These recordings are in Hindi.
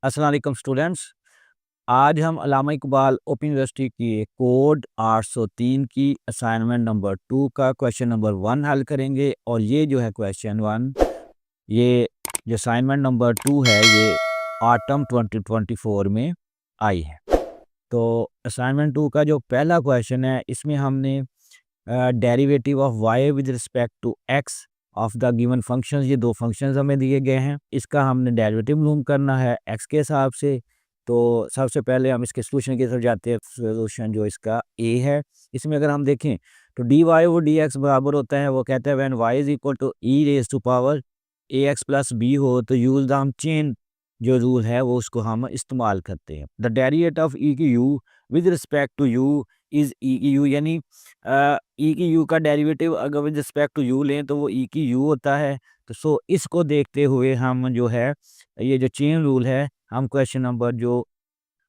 अस्सलाम वालेकुम स्टूडेंट्स। आज हम अल्लामा इकबाल ओपन यूनिवर्सिटी की कोड 803 की असाइनमेंट नंबर 2 का क्वेश्चन नंबर 1 हल करेंगे। और ये जो है क्वेश्चन 1, ये जो असाइनमेंट नंबर 2 है, ये ऑटम 2024 में आई है। तो असाइनमेंट 2 का जो पहला क्वेश्चन है, इसमें हमने derivative of Y with respect to X of the given functions, ये दो फंक्शंस हमें दिए गए हैं, इसका हमने डेरिवेटिव मालूम करना है एक्स के हिसाब से। तो सबसे पहले हम इसके सोल्यूशन की तरफ जाते हैं। सोल्यूशन जो इसका ए है, इसमें अगर हम देखें तो डी वाई वो डी एक्स बराबर होता है, वो कहते हैं when Y is equal to E raise to power A X plus B हो तो यूज द हम चेन जो रूल है वो उसको हम इस्तेमाल करते हैं। द डेरिवेटिव ऑफ ई की u with respect to u is e की यू, यानी ई की यू का डेरिवेटिव अगर विद रिस्पेक्ट टू यू लें तो वो ई की यू होता है। तो सो इसको देखते हुए हम जो है, ये जो चेन रूल है, हम क्वेश्चन नंबर जो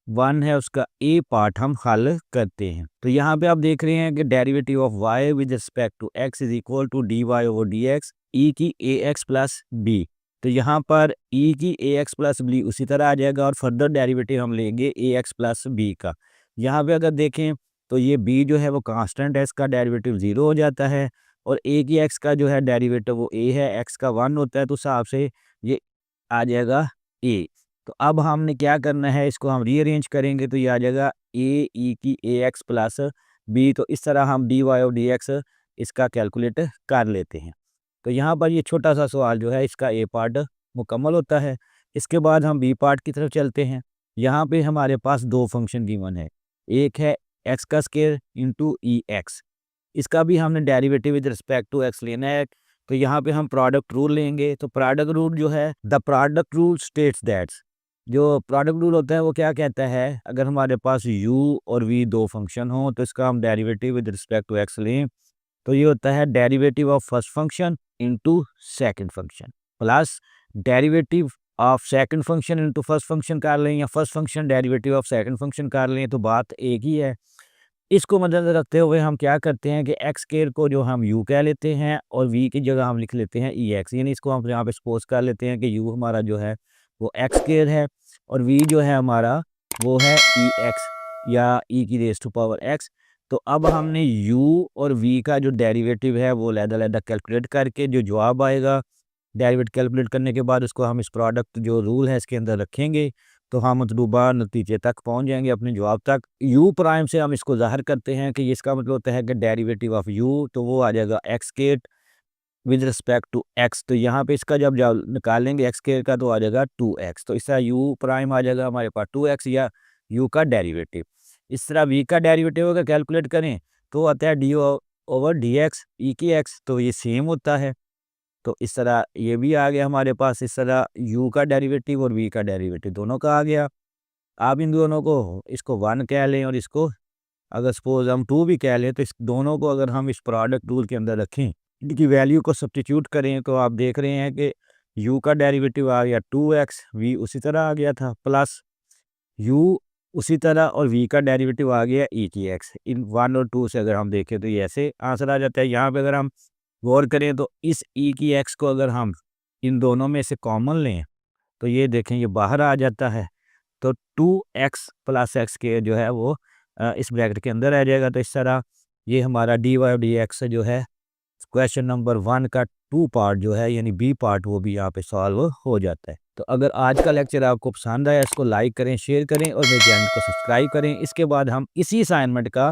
1 है उसका ए पार्ट हम हल करते हैं। तो यहाँ पे आप देख रहे हैं कि derivative of Y with respect to x is equal to d y over d x e की ए एक्स प्लस बी। तो यहाँ पर ई की ए एक्स प्लस बी उसी तरह आ जाएगा और फर्दर डेरिवेटिव हम लेंगे ए एक्स प्लस बी का। यहाँ पे अगर देखें तो ये b जो है वो कांस्टेंट है, इसका डेरिवेटिव 0 हो जाता है। और a की x का जो है डेरिवेटिव वो a है, x का 1 होता है, तो उस हिसाब से ये आ जाएगा a। तो अब हमने क्या करना है, इसको हम रीअरेंज करेंगे तो ये आ जाएगा a e की ax प्लस b। तो इस तरह हम dy और dx इसका कैलकुलेट कर लेते हैं। तो यहाँ पर ये छोटा सा सवाल जो है इसका a पार्ट मुकम्मल होता है। इसके बाद हम b पार्ट की तरफ चलते हैं। यहाँ पे हमारे पास दो फंक्शन गिवन है, एक है एक्स का स्केयर इंटू ई एक्स, इसका भी हमने derivative with respect to X लेना है। तो यहाँ पे हम प्रोडक्ट रूल लेंगे। तो प्रोडक्ट रूल जो है, the product rule states that's, जो प्रोडक्ट रूल होता है वो क्या कहता है, अगर हमारे पास u और v दो फंक्शन हो तो इसका हम derivative with respect to X लें तो ये होता है derivative of first function into second function plus derivative of second function into first function कर लें या first function derivative of second function कर लें, तो बात एक ही है। इसको मद्देनजर रखते हुए हम क्या करते हैं कि एक्स स्क्वायर को जो हम यू कह लेते हैं और वी की जगह हम लिख लेते हैं ई एक्स, यानी इसको हम यहाँ पे सपोज कर लेते हैं कि यू हमारा जो है वो एक्स स्क्वायर है और वी जो है हमारा वो है ई एक्स या ई की रेज टू पावर एक्स। तो अब हमने यू और वी का जो डेरिवेटिव है वो अलग-अलग कैलकुलेट करके जो जवाब आएगा, डेरिवेटिव कैलकुलेट करने के बाद उसको हम इस प्रोडक्ट जो रूल है इसके अंदर रखेंगे तो हम मतलूबा नतीजे तक पहुंच जाएंगे, अपने जवाब तक। यू प्राइम से हम इसको ज़ाहिर करते हैं कि इसका मतलब होता है कि डेरिवेटिव ऑफ यू तो वो आ जाएगा X square with respect to X. तो यहाँ पे इसका जब जब निकालेंगे एक्स स्क्वायर का तो आ जाएगा 2x। तो इस तरह यू प्राइम आ जाएगा हमारे पास 2x या यू का डेरिवेटिव। इस तरह वी का डेरिवेटिव अगर कैलकुलेट करें तो आता है D over d x e की एक्स, तो ये सेम होता है। तो इस तरह ये भी आ गया हमारे पास, इस तरह u का डेरिवेटिव और v का डेरिवेटिव दोनों का आ गया। आप इन दोनों को, इसको 1 कह लें और इसको अगर सपोज हम 2 भी कह लें, तो इस दोनों को अगर हम इस प्रोडक्ट रूल के अंदर रखें, इनकी वैल्यू को सब्स्टिट्यूट करें तो आप देख रहे हैं कि u का डेरिवेटिव आ गया 2x, v उसी तरह आ गया था प्लस u उसी तरह और v का डेरिवेटिव आ गया e की x। इन 1 और 2 से अगर हम देखें तो ये ऐसे आंसर आ जाता है। यहाँ पे अगर हम गौर करें तो इस ई की एक्स को अगर हम इन दोनों में से कॉमन लें तो ये देखें ये बाहर आ जाता है। तो 2x प्लस एक्स के जो है वो इस ब्रैकेट के अंदर आ जाएगा। तो इस तरह ये हमारा डी वाई डी एक्स जो है क्वेश्चन नंबर 1 का 2 पार्ट जो है यानी बी पार्ट वो भी यहाँ पे सॉल्व हो जाता है। तो अगर आज का लेक्चर आपको पसंद आया इसको लाइक करें, शेयर करें और मेरे चैनल को सब्सक्राइब करें। इसके बाद हम इसी असाइनमेंट का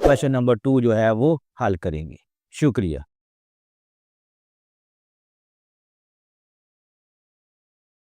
क्वेश्चन नंबर 2 जो है वो हल करेंगे। शुक्रिया।